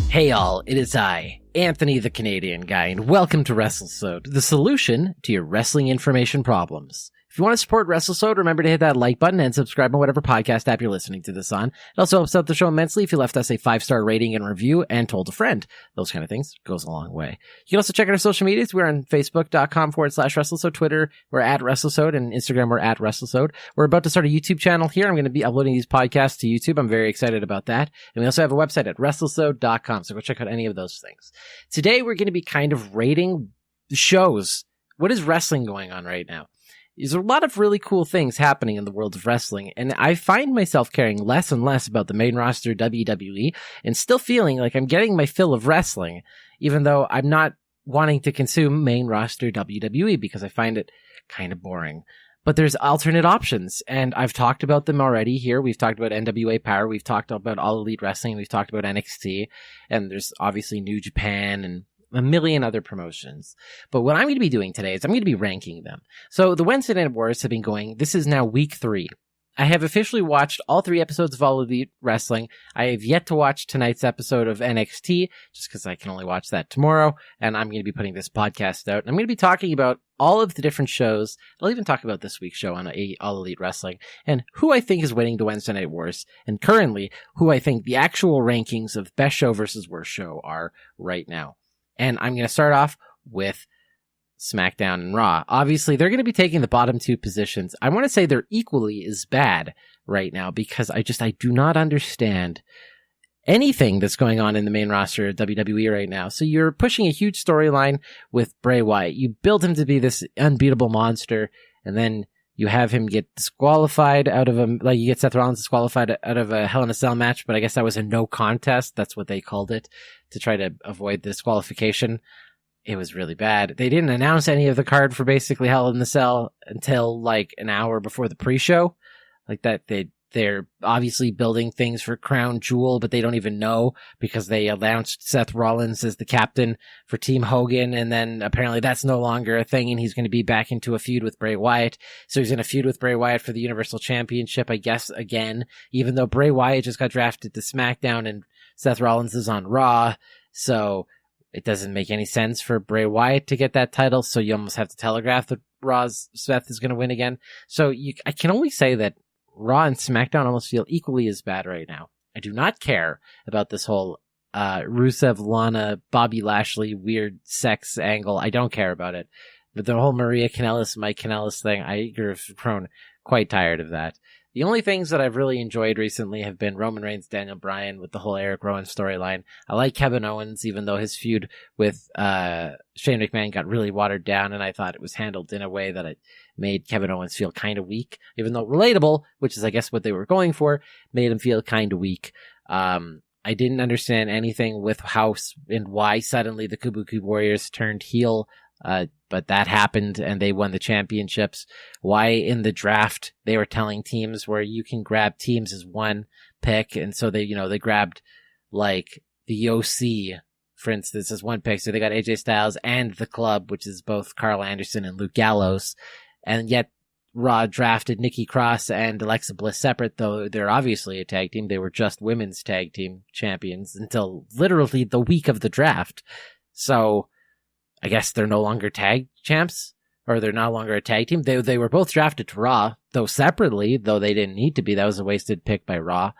Hey y'all, it is I, Anthony the Canadian Guy, and welcome to Wrestlesode, the solution to your wrestling information problems. If you want to support Wrestlesode, remember to hit that like button and subscribe on whatever podcast app you're listening to this on. It also helps out the show immensely if you left us a 5-star rating and review and told a friend. Those kind of things goes a long way. You can also check out our social medias. We're on Facebook.com/Wrestlesode, Twitter, we're at Wrestlesode, and Instagram, we're at Wrestlesode. We're about to start a YouTube channel here. I'm going to be uploading these podcasts to YouTube. I'm very excited about that. And we also have a website at Wrestlesode.com, so go check out any of those things. Today, we're going to be kind of rating the shows. What is wrestling going on right now? There's a lot of really cool things happening in the world of wrestling, and I find myself caring less and less about the main roster WWE and still feeling like I'm getting my fill of wrestling, even though I'm not wanting to consume main roster WWE because I find it kind of boring. But there's alternate options, and I've talked about them already here. We've talked about NWA Power, we've talked about All Elite Wrestling, we've talked about NXT, and there's obviously New Japan and a million other promotions. But what I'm going to be doing today is I'm going to be ranking them. So the Wednesday Night Wars have been going. This is now week 3. I have officially watched all 3 episodes of All Elite Wrestling. I have yet to watch tonight's episode of NXT, just because I can only watch that tomorrow. And I'm going to be putting this podcast out. I'm going to be talking about all of the different shows. I'll even talk about this week's show on All Elite Wrestling and who I think is winning the Wednesday Night Wars. And currently, who I think the actual rankings of best show versus worst show are right now. And I'm going to start off with SmackDown and Raw. Obviously, they're going to be taking the bottom 2 positions. I want to say they're equally as bad right now because I do not understand anything that's going on in the main roster of WWE right now. So you're pushing a huge storyline with Bray Wyatt. You build him to be this unbeatable monster, and then you have him get disqualified out of you get Seth Rollins disqualified out of a Hell in a Cell match, but I guess that was a no contest. That's what they called it to try to avoid the disqualification. It was really bad. They didn't announce any of the card for basically Hell in the Cell until like an hour before the pre-show. Like that, they're obviously building things for Crown Jewel, but they don't even know because they announced Seth Rollins as the captain for Team Hogan, and then apparently that's no longer a thing, and he's going to be back into a feud with Bray Wyatt. So he's going to feud with Bray Wyatt for the Universal Championship, I guess, again, even though Bray Wyatt just got drafted to SmackDown and Seth Rollins is on Raw. So it doesn't make any sense for Bray Wyatt to get that title, so you almost have to telegraph that Raw's Seth is going to win again. So I can only say that Raw and SmackDown almost feel equally as bad right now. I do not care about this whole Rusev, Lana, Bobby Lashley weird sex angle. I don't care about it. But the whole Maria Kanellis, Mike Kanellis thing, I have grown quite tired of that. The only things that I've really enjoyed recently have been Roman Reigns, Daniel Bryan with the whole Eric Rowan storyline. I like Kevin Owens, even though his feud with Shane McMahon got really watered down, and I thought it was handled in a way that it made Kevin Owens feel kind of weak, even though relatable, which is I guess what they were going for, made him feel kind of weak. I didn't understand anything with how and why suddenly the Kabuki Warriors turned heel, but that happened and they won the championships. Why in the draft they were telling teams where you can grab teams as one pick, and so they grabbed like the OC, for instance, as one pick. So they got AJ Styles and the Club, which is both Carl Anderson and Luke Gallows, and yet Raw drafted Nikki Cross and Alexa Bliss separate, though they're obviously a tag team. They were just women's tag team champions until literally the week of the draft. So I guess they're no longer tag champs, or they're no longer a tag team. They were both drafted to Raw, though separately, though they didn't need to be. That was a wasted pick by Raw.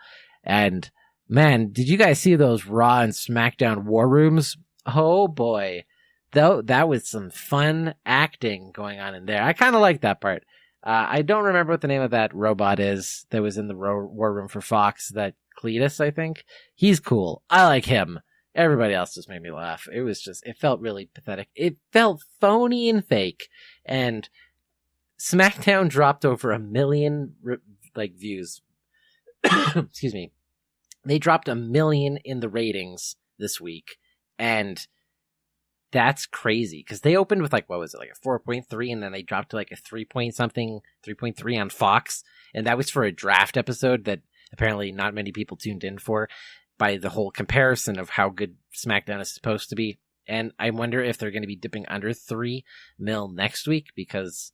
And man, did you guys see those Raw and SmackDown war rooms? Oh boy. Though that was some fun acting going on in there. I kind of like that part. I don't remember what the name of that robot is that was in the war room for Fox, that Cletus, I think. He's cool. I like him. Everybody else just made me laugh. It felt really pathetic. It felt phony and fake. And SmackDown dropped over 1 million, views. Excuse me. They dropped 1 million in the ratings this week. And that's crazy. Because they opened with a 4.3, and then they dropped to a 3.3 on Fox. And that was for a draft episode that apparently not many people tuned in for, by the whole comparison of how good SmackDown is supposed to be. And I wonder if they're going to be dipping under 3 mil next week, because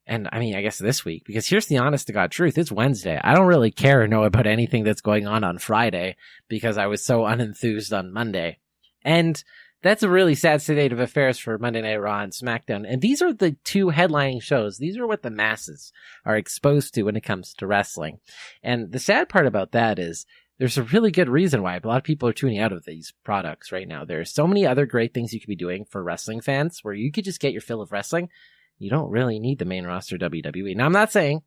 And I mean, I guess this week, because here's the honest to God truth. It's Wednesday. I don't really care or know about anything that's going on Friday because I was so unenthused on Monday. And that's a really sad state of affairs for Monday Night Raw and SmackDown. And these are the two headlining shows. These are what the masses are exposed to when it comes to wrestling. And the sad part about that is there's a really good reason why a lot of people are tuning out of these products right now. There are so many other great things you could be doing for wrestling fans where you could just get your fill of wrestling. You don't really need the main roster WWE. Now, I'm not saying,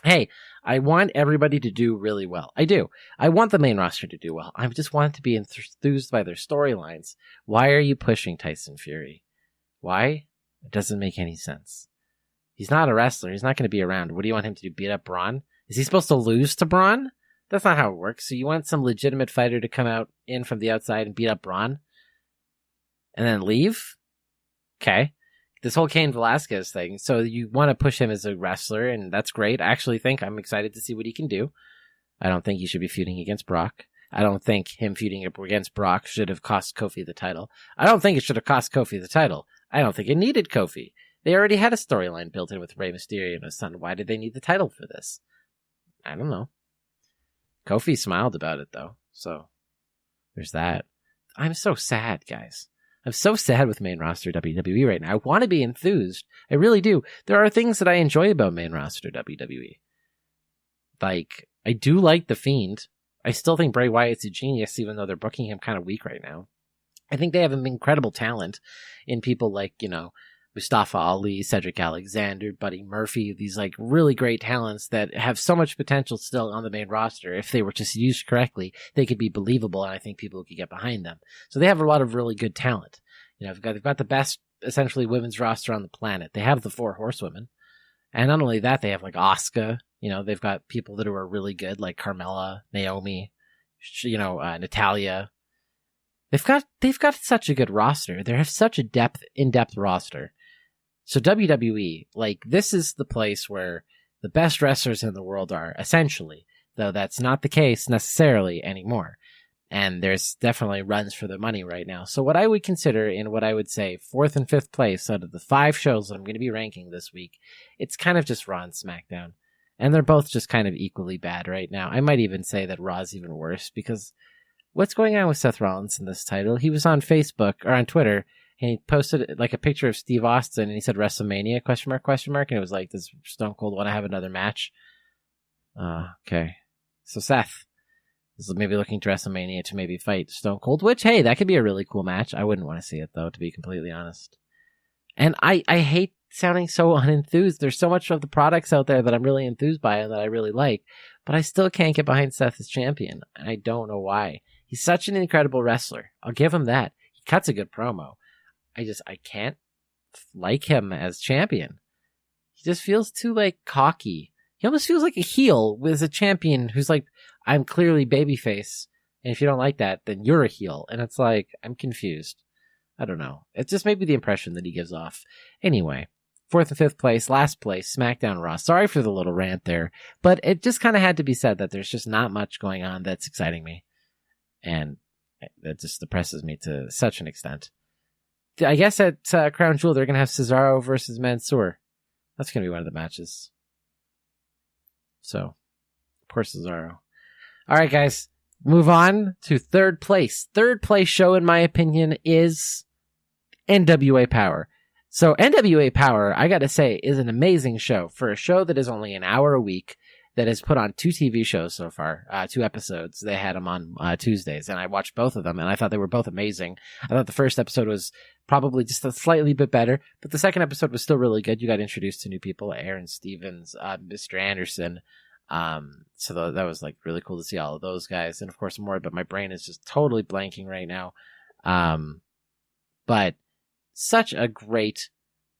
hey, I want everybody to do really well. I do. I want the main roster to do well. I just want to be enthused by their storylines. Why are you pushing Tyson Fury? Why? It doesn't make any sense. He's not a wrestler. He's not going to be around. What do you want him to do? Beat up Braun? Is he supposed to lose to Braun? That's not how it works. So you want some legitimate fighter to come out in from the outside and beat up Braun? And then leave? Okay. This whole Cain Velasquez thing. So you want to push him as a wrestler, and that's great. I actually think I'm excited to see what he can do. I don't think he should be feuding against Brock. I don't think him feuding against Brock should have cost Kofi the title. I don't think it should have cost Kofi the title. I don't think it needed Kofi. They already had a storyline built in with Rey Mysterio and his son. Why did they need the title for this? I don't know. Kofi smiled about it, though. So there's that. I'm so sad, guys. I'm so sad with main roster WWE right now. I want to be enthused. I really do. There are things that I enjoy about main roster WWE. Like, I do like The Fiend. I still think Bray Wyatt's a genius, even though they're booking him kind of weak right now. I think they have an incredible talent in people like, Mustafa Ali, Cedric Alexander, Buddy Murphy, these like really great talents that have so much potential still on the main roster. If they were just used correctly, they could be believable, and I think people could get behind them. So they have a lot of really good talent. They've got the best, essentially, women's roster on the planet. They have the 4 horsewomen. And not only that, they have like Asuka. They've got people that are really good, like Carmella, Naomi, Natalia. They've got such a good roster. They have such a in-depth roster. So WWE, this is the place where the best wrestlers in the world are, essentially, though that's not the case necessarily anymore. And there's definitely runs for the money right now. So what I would consider in what I would say 4th and 5th place out of the 5 shows that I'm going to be ranking this week, it's kind of just Raw and SmackDown. And they're both just kind of equally bad right now. I might even say that Raw's even worse because what's going on with Seth Rollins in this title? He was on Facebook or on Twitter and he posted like a picture of Steve Austin and he said WrestleMania ? And it was like, does Stone Cold want to have another match? Okay. So Seth is maybe looking to WrestleMania to maybe fight Stone Cold, which, hey, that could be a really cool match. I wouldn't want to see it, though, to be completely honest. And I hate sounding so unenthused. There's so much of the products out there that I'm really enthused by and that I really like, but I still can't get behind Seth as champion. And I don't know why. He's such an incredible wrestler. I'll give him that. He cuts a good promo. I can't like him as champion. He just feels too, cocky. He almost feels like a heel with a champion who's like, I'm clearly babyface, and if you don't like that, then you're a heel. And it's like, I'm confused. I don't know. It's just maybe the impression that he gives off. Anyway, 4th and 5th place, last place, SmackDown Raw. Sorry for the little rant there, but it just kind of had to be said that there's just not much going on that's exciting me. And that just depresses me to such an extent. I guess at Crown Jewel, they're going to have Cesaro versus Mansoor. That's going to be one of the matches. So, poor Cesaro. All right, guys, move on to 3rd place. 3rd place show, in my opinion, is NWA Power. So NWA Power, I got to say, is an amazing show for a show that is only an hour a week, that has put on 2 TV shows so far, 2 episodes. They had them on Tuesdays, and I watched both of them, and I thought they were both amazing. I thought the first episode was probably just a slightly bit better, but the second episode was still really good. You got introduced to new people, Aaron Stevens, Mr. Anderson. So that was really cool to see all of those guys, and of course more, but my brain is just totally blanking right now. But such a great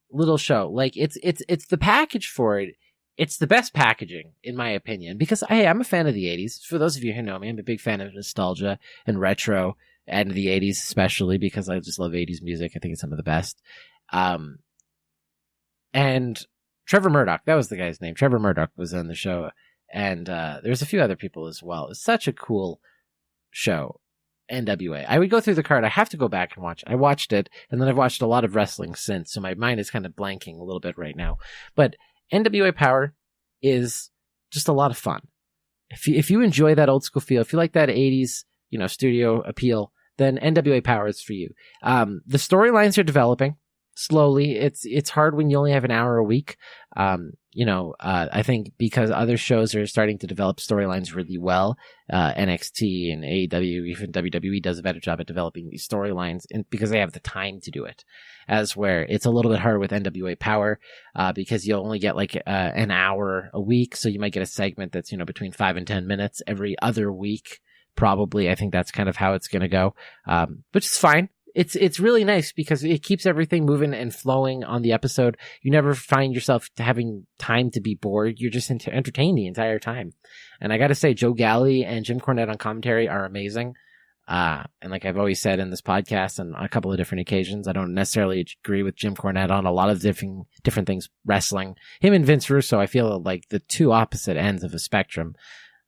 little show. It's the package for it. It's the best packaging, in my opinion, because I'm a fan of the 80s. For those of you who know me, I'm a big fan of nostalgia and retro, and the 80s especially, because I just love 80s music. I think it's some of the best. And Trevor Murdoch, that was the guy's name. Trevor Murdoch was on the show, and there's a few other people as well. It's such a cool show, NWA. I would go through the card. I have to go back and watch it. I watched it, and then I've watched a lot of wrestling since, so my mind is kind of blanking a little bit right now. But NWA Power is just a lot of fun. If you enjoy that old school feel, if you like that 80s, studio appeal, then NWA Power is for you. The storylines are developing slowly. It's hard when you only have an hour a week. I think because other shows are starting to develop storylines really well, NXT and AEW, even WWE does a better job at developing these storylines, and because they have the time to do it. As where it's a little bit harder with NWA Power, because you'll only get like an hour a week, so you might get a segment that's between 5 and 10 minutes every other week. Probably, I think that's kind of how it's going to go, which is fine. It's really nice because it keeps everything moving and flowing on the episode. You never find yourself having time to be bored. You're just entertained the entire time. And I got to say, Joe Galli and Jim Cornette on commentary are amazing. And like I've always said in this podcast and on a couple of different occasions, I don't necessarily agree with Jim Cornette on a lot of different things wrestling. Him and Vince Russo, I feel like the two opposite ends of a spectrum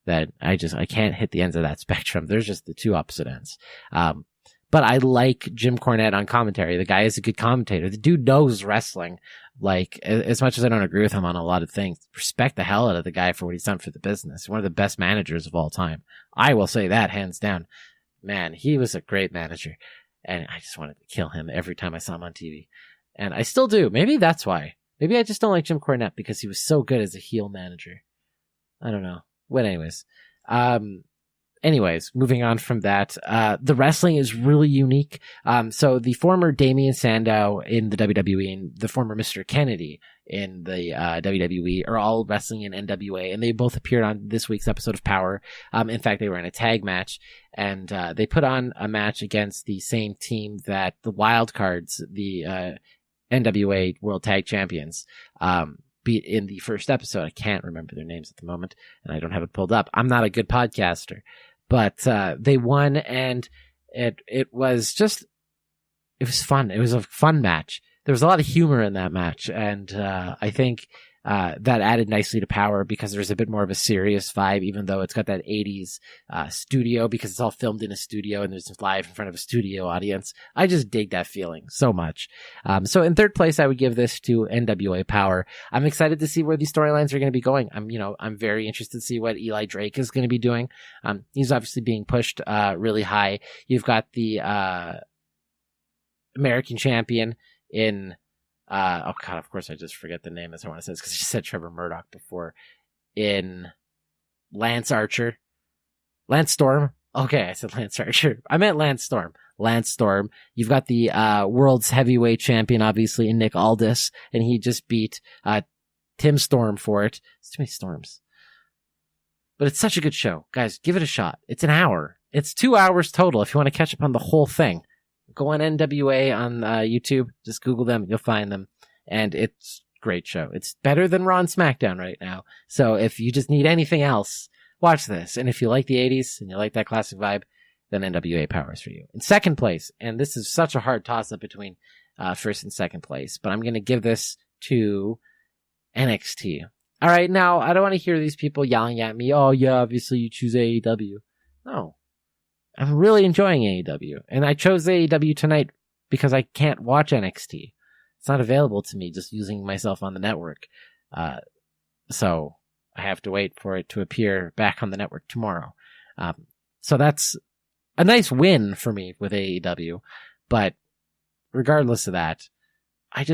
that I can't hit the ends of that spectrum. There's just the two opposite ends. But I like Jim Cornette on commentary. The guy is a good commentator. The dude knows wrestling. Like, as much as I don't agree with him on a lot of things, respect the hell out of the guy for what he's done for the business. One of the best managers of all time. I will say that hands down. Man, he was a great manager. And I just wanted to kill him every time I saw him on TV. And I still do. Maybe that's why. Maybe I just don't like Jim Cornette because he was so good as a heel manager. I don't know. But anyways, moving on from that, the wrestling is really unique. So the former Damian Sandow in the WWE and the former Mr. Kennedy in the WWE are all wrestling in NWA, and they both appeared on this week's episode of Power. In fact, they were in a tag match, and they put on a match against the same team that the Wild Cards, the NWA World Tag Champions, beat in the first episode. I can't remember their names at the moment, and I don't have it pulled up. I'm not a good podcaster. But they won, and it was fun. It was a fun match. There was a lot of humor in that match, and I think that added nicely to Power because there's a bit more of a serious vibe, even though it's got that 80s studio, because it's all filmed in a studio and there's live in front of a studio audience. I just dig that feeling so much. So in third place, I would give this to NWA Power. I'm excited to see where these storylines are going to be going. I'm very interested to see what Eli Drake is going to be doing. He's obviously being pushed really high. You've got the American champion in oh god, of course I just forget the name as I want to say this because I just said Trevor Murdoch before. In Lance Storm. Okay, I said Lance Archer. I meant Lance Storm. Lance Storm. You've got the world's heavyweight champion, obviously, in Nick Aldis, and he just beat Tim Storm for it. It's too many Storms. But it's such a good show. Guys, give it a shot. It's an hour. It's 2 hours total if you want to catch up on the whole thing. Go on NWA on YouTube. Just Google them. You'll find them. And it's a great show. It's better than Raw and SmackDown right now. So if you just need anything else, watch this. And if you like the 80s and you like that classic vibe, then NWA Power is for you. In second place, and this is such a hard toss-up between first and second place, but I'm going to give this to NXT. All right, now, I don't want to hear these people yelling at me, oh, yeah, obviously you choose AEW. No. I'm really enjoying AEW, and I chose AEW tonight because I can't watch NXT. It's not available to me just using myself on the network. So I have to wait for it to appear back on the network tomorrow. So that's a nice win for me with AEW, but regardless of that, I'm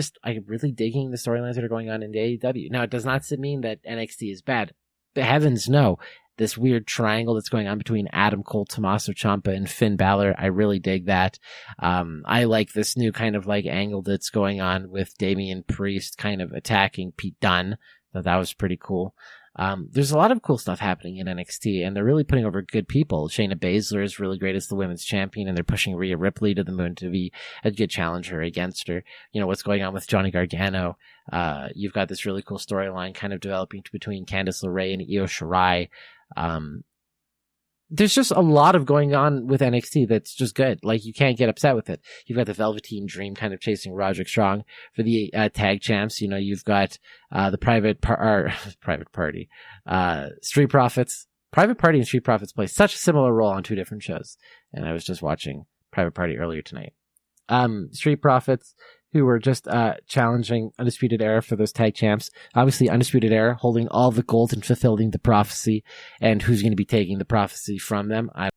really digging the storylines that are going on in AEW. Now, it does not mean that NXT is bad, but heavens no. This weird triangle that's going on between Adam Cole, Tommaso Ciampa, and Finn Balor. I really dig that. I like this new kind of like angle that's going on with Damian Priest kind of attacking Pete Dunne. So that was pretty cool. There's a lot of cool stuff happening in NXT, and they're really putting over good people. Shayna Baszler is really great as the women's champion, and they're pushing Rhea Ripley to the moon to be a good challenger against her. You know, what's going on with Johnny Gargano. You've got this really cool storyline kind of developing between Candice LeRae and Io Shirai. There's just a lot of going on with NXT that's just good. Like, you can't get upset with it. You've got the Velveteen Dream kind of chasing Roderick Strong for the tag champs. You know, you've got the Private Party, Street Profits. Private Party and Street Profits play such a similar role on two different shows. And I was just watching Private Party earlier tonight. Street Profits, who were just challenging Undisputed Era for those tag champs. Obviously, Undisputed Era holding all the gold and fulfilling the prophecy. And who's going to be taking the prophecy from them? I